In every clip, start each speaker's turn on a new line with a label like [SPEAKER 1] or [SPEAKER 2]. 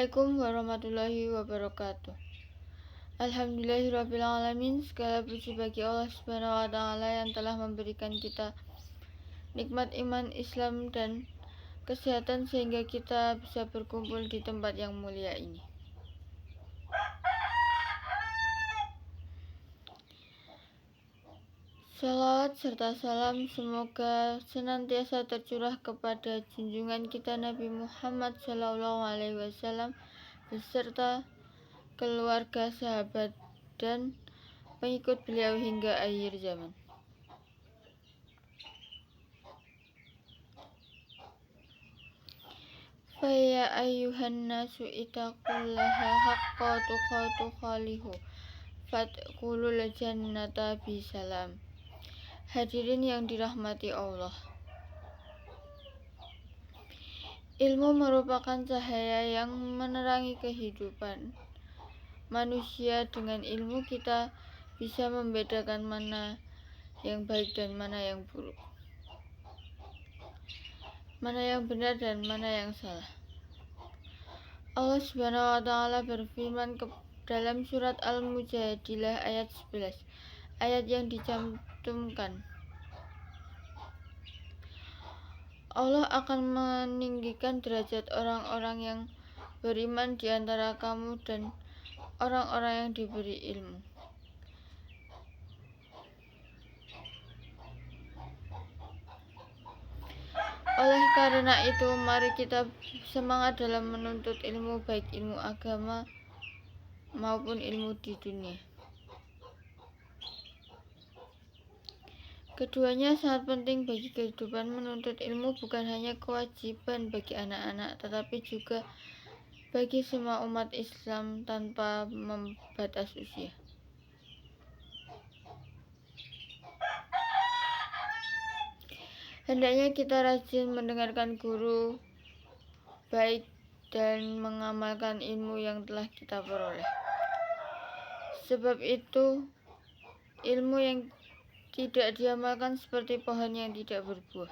[SPEAKER 1] Assalamualaikum warahmatullahi wabarakatuh. Alhamdulillahirrabbilalamin. Segala puji bagi Allah subhanahu wa ta'ala yang telah memberikan kita nikmat iman, Islam, dan kesehatan sehingga kita bisa berkumpul di tempat yang mulia ini. Salawat serta salam semoga senantiasa tercurah kepada junjungan kita Nabi Muhammad SAW beserta keluarga, sahabat, dan pengikut beliau hingga akhir zaman. Faya ayyuhan nasu ittaqullaha haqqa tuqatuhu fadkhulul jannata bisalam. Hadirin yang dirahmati Allah, ilmu merupakan cahaya yang menerangi kehidupan manusia. Dengan ilmu kita bisa membedakan mana yang baik dan mana yang buruk, mana yang benar dan mana yang salah. Allah subhanahu wa ta'ala berfirman dalam surat Al-Mujadilah ayat 11, ayat yang dicantumkan, Allah akan meninggikan derajat orang-orang yang beriman di antara kamu dan orang-orang yang diberi ilmu. Oleh karena itu, mari kita semangat dalam menuntut ilmu, baik ilmu agama maupun ilmu di dunia. Keduanya sangat penting bagi kehidupan. Menuntut ilmu bukan hanya kewajiban bagi anak-anak, tetapi juga bagi semua umat Islam tanpa membatas usia. Hendaknya kita rajin mendengarkan guru baik dan mengamalkan ilmu yang telah kita peroleh. Sebab itu, ilmu yang tidak diamalkan seperti pohon yang tidak berbuah.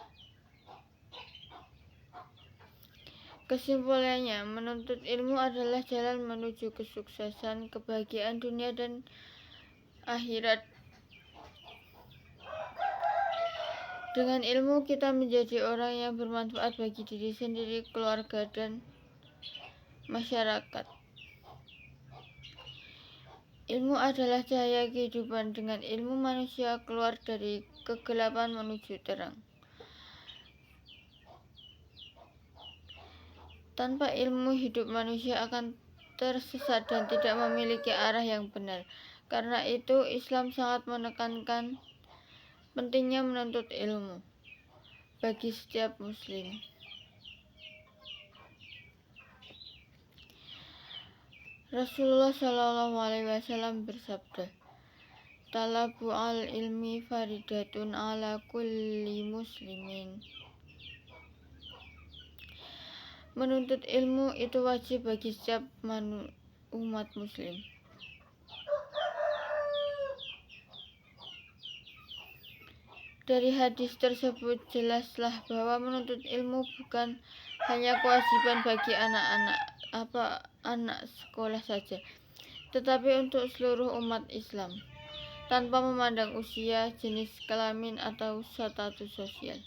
[SPEAKER 1] Kesimpulannya, menuntut ilmu adalah jalan menuju kesuksesan, kebahagiaan dunia dan akhirat. Dengan ilmu kita menjadi orang yang bermanfaat bagi diri sendiri, keluarga, dan masyarakat. Ilmu adalah cahaya kehidupan. Dengan ilmu manusia keluar dari kegelapan menuju terang. Tanpa ilmu, hidup manusia akan tersesat dan tidak memiliki arah yang benar. Karena itu, Islam sangat menekankan pentingnya menuntut ilmu bagi setiap muslim. Rasulullah SAW bersabda, "Talabu al-ilmi faridatun ala kulli muslimin." Menuntut ilmu itu wajib bagi setiap umat muslim. Dari hadis tersebut jelaslah bahwa menuntut ilmu bukan hanya kewajiban bagi anak sekolah saja, tetapi untuk seluruh umat Islam, tanpa memandang usia, jenis kelamin, atau status sosial.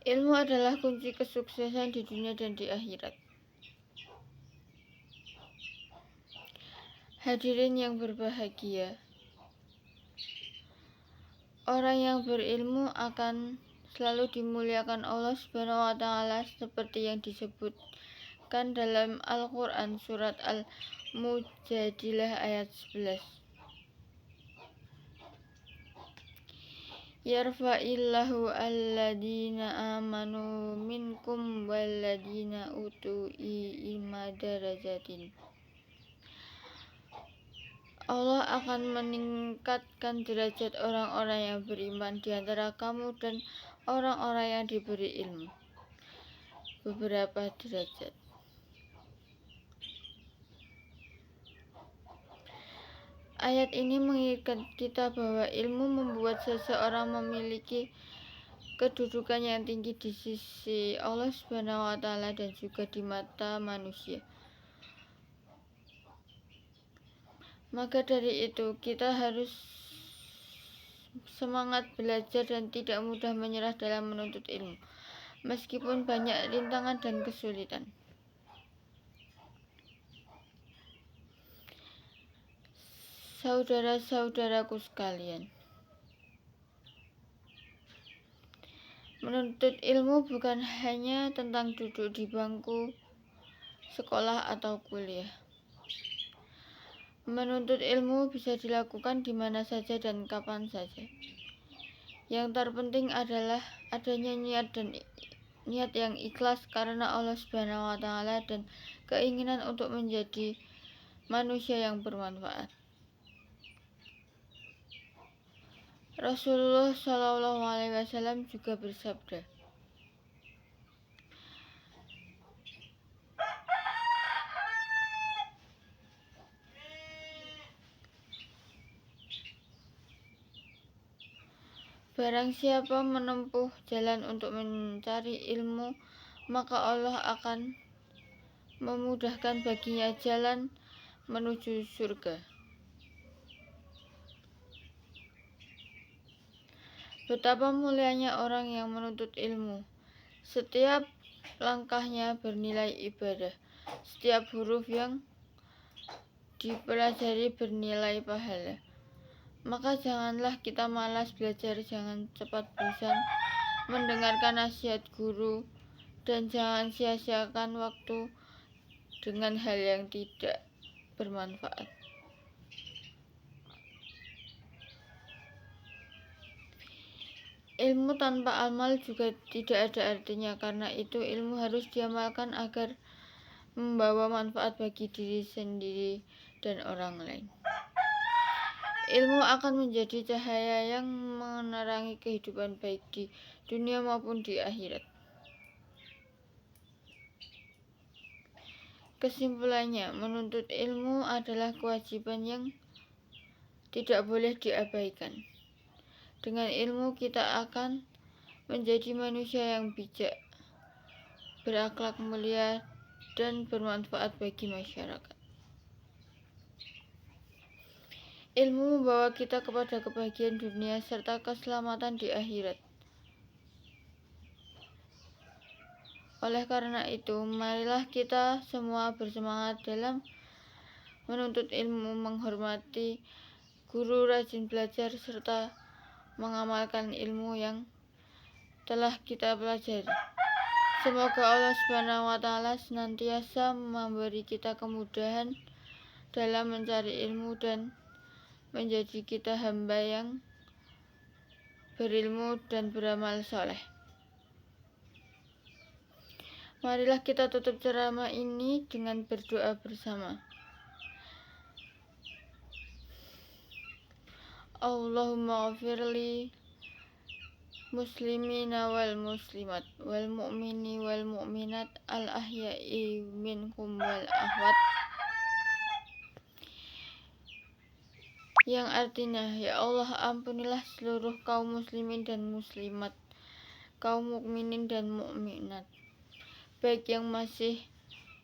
[SPEAKER 1] Ilmu adalah kunci kesuksesan di dunia dan di akhirat. Hadirin yang berbahagia, orang yang berilmu akan selalu dimuliakan Allah Subhanahu wa ta'ala seperti yang disebutkan dalam Al-Quran surat Al-Mujadilah ayat 11. Yarfa'illahu alladina amanu minkum walladina utu ilma darajatin. Allah akan meningkatkan derajat orang-orang yang beriman di antara kamu dan orang-orang yang diberi ilmu. Beberapa derajat. Ayat ini mengingatkan kita bahwa ilmu membuat seseorang memiliki kedudukan yang tinggi di sisi Allah Subhanahu wa Ta'ala dan juga di mata manusia. Maka dari itu kita harus semangat belajar dan tidak mudah menyerah dalam menuntut ilmu, meskipun banyak rintangan dan kesulitan. Saudara-saudaraku sekalian, menuntut ilmu bukan hanya tentang duduk di bangku sekolah atau kuliah. Menuntut ilmu bisa dilakukan di mana saja dan kapan saja. Yang terpenting adalah adanya niat yang ikhlas karena Allah Subhanahu wa Ta'ala dan keinginan untuk menjadi manusia yang bermanfaat. Rasulullah Shallallahu Alaihi Wasallam juga bersabda, barang siapa menempuh jalan untuk mencari ilmu, maka Allah akan memudahkan baginya jalan menuju surga. Betapa mulianya orang yang menuntut ilmu. Setiap langkahnya bernilai ibadah. Setiap huruf yang dipelajari bernilai pahala. Maka janganlah kita malas belajar, jangan cepat bosan mendengarkan nasihat guru, dan jangan sia-siakan waktu dengan hal yang tidak bermanfaat. Ilmu tanpa amal juga tidak ada artinya, karena itu ilmu harus diamalkan agar membawa manfaat bagi diri sendiri dan orang lain. Ilmu akan menjadi cahaya yang menerangi kehidupan baik di dunia maupun di akhirat. Kesimpulannya, menuntut ilmu adalah kewajiban yang tidak boleh diabaikan. Dengan ilmu kita akan menjadi manusia yang bijak, berakhlak mulia, dan bermanfaat bagi masyarakat. Ilmu membawa kita kepada kebahagiaan dunia serta keselamatan di akhirat. Oleh karena itu, marilah kita semua bersemangat dalam menuntut ilmu, menghormati guru, rajin belajar, serta mengamalkan ilmu yang telah kita pelajari. Semoga Allah Subhanahu wa Ta'ala senantiasa memberi kita kemudahan dalam mencari ilmu dan menjadi kita hamba yang berilmu dan beramal soleh. Marilah kita tutup ceramah ini dengan berdoa bersama. Allahumma ghafirli muslimina wal muslimat wal mu'mini wal mu'minat al ahya'i minhum wal ahwat, yang artinya, ya Allah, ampunilah seluruh kaum muslimin dan muslimat, kaum mukminin dan mukminat, baik yang masih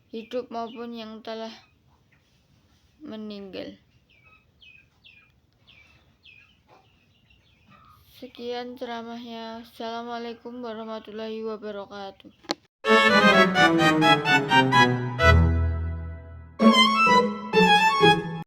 [SPEAKER 1] hidup maupun yang telah meninggal. Sekian ceramahnya. Assalamualaikum warahmatullahi wabarakatuh.